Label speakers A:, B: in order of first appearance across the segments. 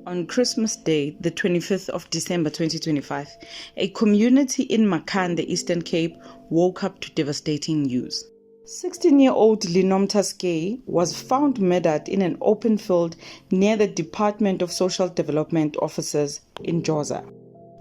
A: On Christmas Day, the 25th of December 2025, a community in Makhanda, Eastern Cape, woke up to devastating news. 16-year-old Lenomta Skay was found murdered in an open field near the Department of Social Development offices in Joza.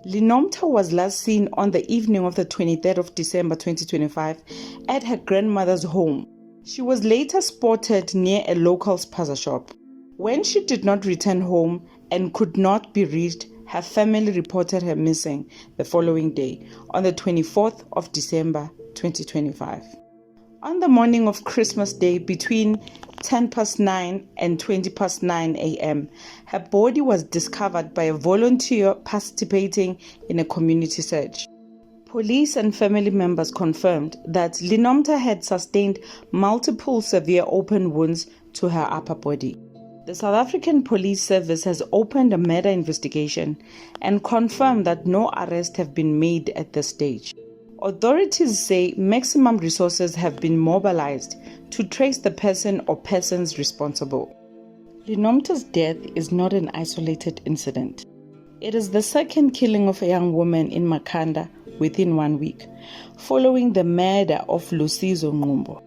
A: Lenomta was last seen on the evening of the 23rd of December 2025 at her grandmother's home. She was later spotted near a local spaza shop. When she did not return home and could not be reached, her family reported her missing the following day, on the 24th of December 2025. On the morning of Christmas Day, between 9:10 and 9:20 a.m., her body was discovered by a volunteer participating in a community search. Police and family members confirmed that Lenomta had sustained multiple severe open wounds to her upper body. The South African Police Service has opened a murder investigation and confirmed that no arrests have been made at this stage. Authorities say maximum resources have been mobilized to trace the person or persons responsible. Lenomta's death is not an isolated incident. It is the second killing of a young woman in Makhanda within 1 week, following the murder of Lusizo Ngumbo.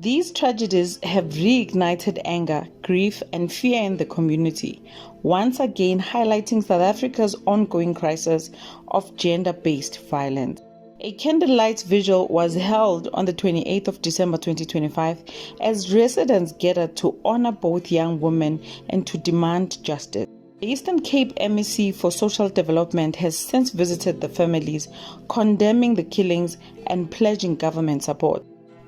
A: These tragedies have reignited anger, grief, and fear in the community, once again highlighting South Africa's ongoing crisis of gender-based violence. A candlelight vigil was held on the 28th of December 2025 as residents gathered to honor both young women and to demand justice. The Eastern Cape MEC for Social Development has since visited the families, condemning the killings and pledging government support.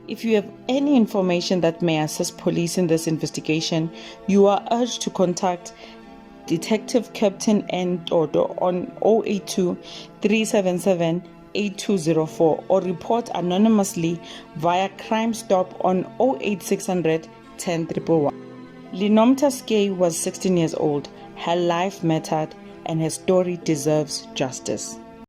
A: If you have any information that may assist police in this investigation, you are urged to contact Detective Captain N. Dodo on 082 377 8204 or report anonymously via Crime Stop on 08600 10111. Lenomta Skay was 16 years old. Her life mattered and her story deserves justice.